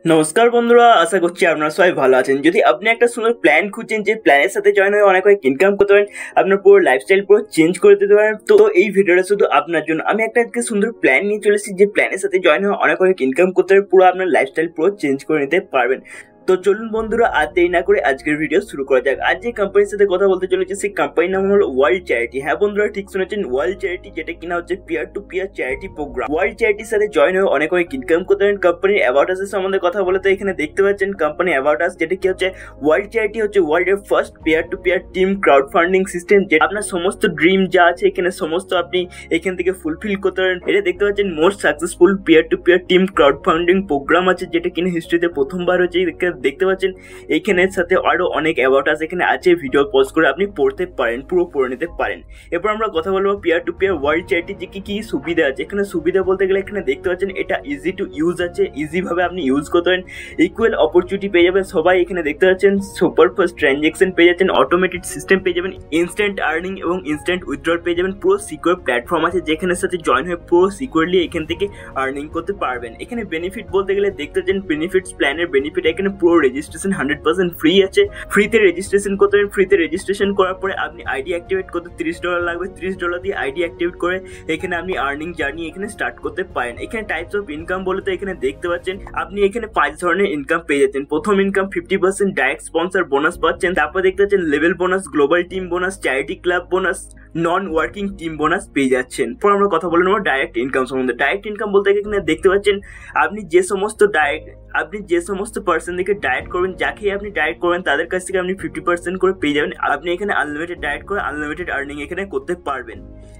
নমস্কার বন্ধুরা, আশা করছি আপনারা সবাই ভালো আছেন। যদি আপনি একটা সুন্দর প্ল্যান খুঁজছেন যে প্ল্যানের সাথে জয়েন হয়ে অনেক ইনকাম করতে পারেন, আপনার পুরো লাইফস্টাইল পুরো চেঞ্জ করে দিতে পারেন, তো এই ভিডিওটা শুধু আপনার জন্য। আমি একটা আজকে সুন্দর প্ল্যান নিয়ে চলেছি যে প্ল্যানের সাথে জয়েন হয়ে অনেক ইনকাম করতে পারেন, পুরো আপনার লাইফস্টাইল পুরো চেঞ্জ করে নিতে পারবেন। তো চলুন বন্ধুরা, আর দেরি না করে আজকের ভিডিও শুরু করা যাক। আজ যে কোম্পানির সাথে কথা বলতে চলেছি সেই কোম্পানির নাম হলো ওয়ার্ল্ড চ্যারিটি। হ্যাঁ বন্ধুরা, ঠিক শুনেছেন, ওয়ার্ল্ড চ্যারিটি, যেটা কিনা হচ্ছে peer to peer charity program. World চ্যারিটির সাথে জয়েন হয়ে অনেক ইনকাম করতে পারেন। কোম্পানির অ্যাবাউট আস সম্বন্ধে কথা বলে তো এখানে দেখতে পাচ্ছেন কোম্পানি অ্যাবাউট আস, যেটা কি হচ্ছে ওয়ার্ল্ড চ্যারিটি হচ্ছে ওয়ার্ল্ডের first peer to peer team crowd funding system, যে আপনার সমস্ত ড্রিম যা আছে এখানে সমস্ত আপনি এখান থেকে ফুলফিল করতে পারেন। এটা দেখতে পাচ্ছেন most successful peer to peer team crowd funding program আছে, যেটা কিনা হিস্ট্রিতে প্রথমবার হচ্ছে। দেখতে পাচ্ছেন এইখানের সাথে আরো অনেক অ্যাওয়ার্ড আছে এখানে আছে, ভিডিও পজ করে আপনি পড়তে পারেন, পুরো পড়ে নিতে পারেন। এরপর আমরা কথা বলবো peer to peer world charity যে কি সুবিধা আছে। এখানে সুবিধা বলতে গেলে এখানে দেখতে পাচ্ছেন এটা ইজি টু ইউজ আছে, ইজি ভাবে আপনি ইউজ করতে পারেন। ইকুয়াল অপরচুনিটি পেয়ে যাবেন সবাই, এখানে দেখতে পাচ্ছেন সুপার ফাস্ট ট্রানজেকশন পেয়ে যাচ্ছেন, অটোমেটেড সিস্টেম পেয়ে যাবেন, ইনস্ট্যান্ট আর্নিং এবং ইনস্ট্যান্ট উইথড্রল পেয়ে যাবেন। পুরো সিকিউর প্ল্যাটফর্ম আছে যেখানের সাথে জয়েন হয়ে পুরো সিকিউরলি এখান থেকে আর্নিং করতে পারবেন। এখানে বেনিফিট বলতে গেলে দেখতে পাচ্ছেন বেনিফিটস প্ল্যানের বেনিফিট, এখানে পুরো রেজিস্ট্রেশন 100% ফ্রি আছে। ফ্রিতে রেজিস্ট্রেশন করতে পারেন। ফ্রিতে রেজিস্ট্রেশন করার পরে আপনি আইডি অ্যাক্টিভেট করতে $30 লাগবে। $30 দিয়ে আইডি অ্যাক্টিভেট করে এখানে আপনি আর্নিং জার্নি এখানে স্টার্ট করতে পারেন। এখানে টাইপস অফ ইনকাম বলে তো এখানে দেখতে পাচ্ছেন আপনি এখানে 5 ধরনের ইনকাম পেয়ে যাচ্ছেন। প্রথম ইনকাম 50% ডাইরেক্ট স্পন্সর বোনাস পাচ্ছেন। তারপর দেখতে পাচ্ছেন level bonus, global team bonus, charity club bonus, নন ওয়ার্কিং টিম বোনাস পেয়ে যাচ্ছেন। পর আমরা কথা বলে নেবো ডাইরেক্ট ইনকাম সম্বন্ধে। ডাইরেক্ট ইনকাম বলতে এখানে দেখতে পাচ্ছেন আপনি যে সমস্ত পার্সনদেরকে ডায়েট করবেন, যাকে আপনি ডায়েট করবেন তাদের কাছ থেকে আপনি 50% করে পেয়ে যাবেন। আপনি এখানে আনলিমিটেড ডায়েট করে আনলিমিটেড আর্নিং এখানে করতে পারবেন।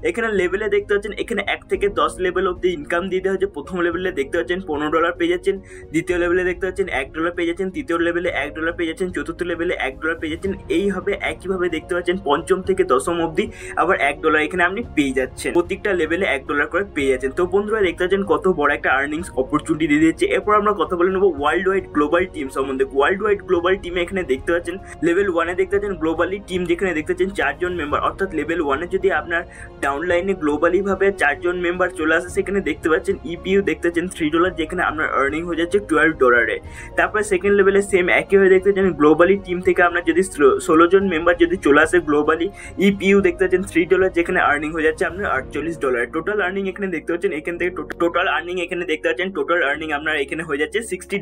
এখানে লেভেলে দেখতে পাচ্ছেন এখানে 1 থেকে 10 লেভেল অব্দি ইনকাম দিতে হচ্ছে। প্রথম লেভেলে দেখতে পাচ্ছেন $15 পেয়ে যাচ্ছেন, দ্বিতীয় লেভেলে দেখতে পাচ্ছেন $1 পেয়ে যাচ্ছেন, তৃতীয় লেভেলে $1 পেয়ে যাচ্ছেন, চতুর্থ লেভেলে $1 পেয়ে যাচ্ছেন। এইভাবে একইভাবে দেখতে পাচ্ছেন পঞ্চম থেকে দশম অব্দি আবার $1 এখানে আপনি পেয়ে যাচ্ছেন। প্রত্যেকটা লেভেলে $1 করে পেয়ে যাচ্ছেন। তো বন্ধুরা দেখতে পাচ্ছেন কত বড় একটা আর্নিংস অপরচুনিটি দিয়ে দিচ্ছে। এরপর আমরা কথা বলে নেবো ওয়ার্ল্ড ওয়াইড গ্লোবাল টিম সম্বন্ধে। ওয়ার্ল্ড ওয়াইড গ্লোবাল টিমে এখানে দেখতে পাচ্ছেন লেভেল 1 এ দেখতে পাচ্ছেন গ্লোবালি টিম, যেখানে দেখতে পাচ্ছেন 4 জন মেম্বার। অর্থাৎ লেভেল 1 এ যদি আপনার ডাউনলাইনে গ্লোবালি ভাবে 4 জন মেম্বার চলে আসে, সেখানে দেখতে পাচ্ছেন ইপিইউ দেখতে পাচ্ছেন $3, যেখানে আপনার আর্নিং হয়ে যাচ্ছে $12। তারপরে সেকেন্ড লেভেলে সেম একইভাবে দেখতে পাচ্ছেন গ্লোবালি টিম থেকে আপনার যদি 16 জন মেম্বার যদি চলে আসে গ্লোবালি, ইপিইউ দেখতে পাচ্ছেন $3, যেখানে আর্নিং হয়ে যাচ্ছে আপনার $48। টোটাল আর্নিং এখানে দেখতে পাচ্ছেন এখান থেকে টোটাল আর্নিং এখানে দেখতে পাচ্ছেন টোটাল আর্নিং আপনার এখানে হয়ে যাচ্ছে $60।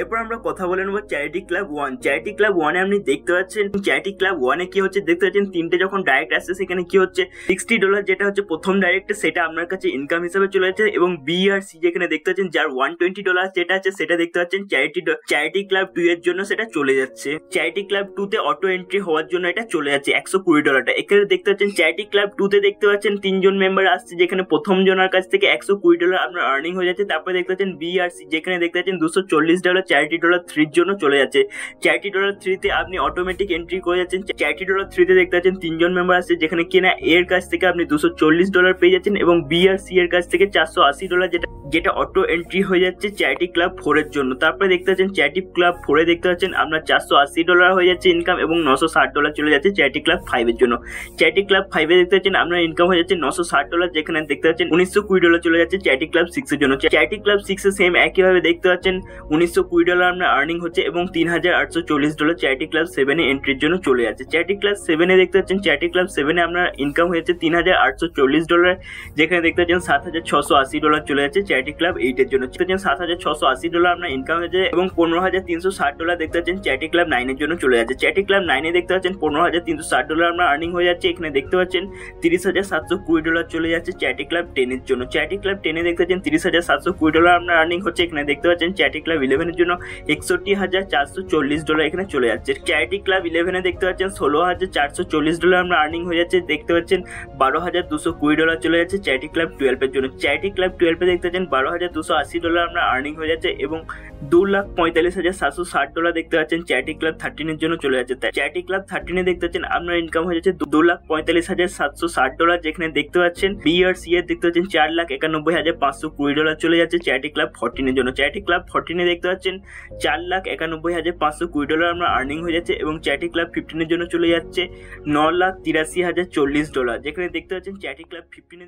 এরপর আমরা কথা বলে নেবো চ্যারিটি ক্লাব 1। চ্যারিটি ক্লাব 1 এ আপনি দেখতে পাচ্ছেন চ্যারিটি ক্লাব 1 এ কি হচ্ছে দেখতে পাচ্ছেন 3টে যখন ডাইরেক্ট আসছে সেখানে কি হচ্ছে $60 যেটা হচ্ছে প্রথম ডাইরেক্ট, সেটা আপনার কাছে ইনকাম হিসেবে চলে যাচ্ছে। এবং বি আর সি যেখানে দেখতে পাচ্ছেন যার $120 যেটা আছে সেটা দেখতে পাচ্ছেন চ্যারিটি ক্লাব 2 এর জন্য সেটা চলে যাচ্ছে। চ্যারিটি ক্লাব 2 তে অটো এন্ট্রি হওয়ার জন্য এটা চলে যাচ্ছে $120। এখানে দেখতে পাচ্ছেন চ্যারিটি ক্লাব 2 তে দেখতে পাচ্ছেন 3 জন মেম্বার আসছে, যেখানে প্রথম জনের কাছ থেকে $120 আপনার আর্নিং হয়ে যাচ্ছে। তারপরে দেখতে পাচ্ছেন বি আর সি যেখানে দেখতে পাচ্ছেন $240 চ্যারিটি $3 এর জন্য চলে যাচ্ছে। চ্যারিটি $3 তে আপনি অটোমেটিক এন্ট্রি করে যাচ্ছেন। চ্যারিটি $3 তে দেখতে পাচ্ছেন 3 জন মেম্বার আসছে, যেখানে কিনা এর কাছ থেকে আপনি $240 পেয়ে যাচ্ছেন এবং বি আর সি এর কাছ থেকে $480 যেটা অটো এন্ট্রি হয়ে যাচ্ছে চ্যারিটি ক্লাব 4 এর জন্য। তারপরে দেখতে পাচ্ছেন চ্যারিটি ক্লাব 4 এ দেখতে পাচ্ছেন আপনার $480 হয়ে যাচ্ছে ইনকাম এবং $960 চলে যাচ্ছে চ্যারিটি ক্লাব 5 এর জন্য। চ্যারিটি ক্লাব 5 এ দেখতে পাচ্ছেন আপনার ইনকাম হয়ে যাচ্ছে $960, যেখানে দেখতে পাচ্ছেন $1920 চলে যাচ্ছে চ্যারিটি ক্লাব 6 এর জন্য। চ্যারিটি ক্লাব 6 এ সেম একইভাবে দেখতে পাচ্ছেন $1920 আপনার আর্নিং হচ্ছে এবং $3840 চ্যারিটি ক্লাব 7 এ এন্ট্রির জন্য চলে যাচ্ছে। চ্যারিটি ক্লাব 7 এ দেখতে পাচ্ছেন চ্যারিটি ক্লাব 7 এ আপনার ইনকাম হয়ে যাচ্ছে $3840, যেখানে দেখতে পাচ্ছেন $7680 চলে যাচ্ছে চ্যারিটি ক্লাব 8 এর জন্য। $7680 আপনার ইনকাম হয়েছে এবং $15360 দেখতে পাচ্ছেন চ্যারিটি ক্লাব 9 এর জন্য চলে যাচ্ছে। চ্যারিটি ক্লাব 9 এ দেখতে পাচ্ছেন $15360 আপনার আর্নিং হয়ে যাচ্ছে। এখানে দেখতে পাচ্ছেন $30720 চলে যাচ্ছে চ্যারিটি ক্লাব 10 এর জন্য। চ্যারিটি ক্লাব 10 এ দেখতে পাচ্ছেন $30720 আপনার আর্নিং হচ্ছে। এখানে দেখতে পাচ্ছেন চ্যারিটি ক্লাব 11 এর জন্য $61440 এখানে চলে যাচ্ছে। চ্যারিটি ক্লাব 11 এ দেখতে পাচ্ছেন $16440 আমরা আর্নিং হয়ে যাচ্ছে। দেখতে পাচ্ছেন $12220 চলে যাচ্ছে চ্যারিটি ক্লাব 12 এর জন্য। চ্যারিটি ক্লাব 12 এ দেখতে পাচ্ছেন $12280 আমরা আর্নিং হয়ে যাচ্ছে এবং $2,45,760 দেখতে পাচ্ছেন চ্যারিটি ক্লাব 13 এর জন্য চলে যাচ্ছে। চ্যারিটি ক্লাব 13 এ দেখতে পাচ্ছেন আপনার ইনকাম হয়ে যাচ্ছে $2,45,760, যেখানে দেখতে পাচ্ছেন বি আর সি এর দেখতে পাচ্ছেন $4,91,520 চলে যাচ্ছে চ্যারিটি ক্লাব 14 এর জন্য। চ্যারিটি ক্লাব 14 এ দেখতে পাচ্ছেন $4,91,520 আমরা আর্নিং হয়ে যাচ্ছে এবং চ্যারিটি ক্লাব 15 এর জন্য চলে যাচ্ছে $9,83,040, যেখানে দেখতে পাচ্ছেন চ্যারিটি ক্লাব 15 এ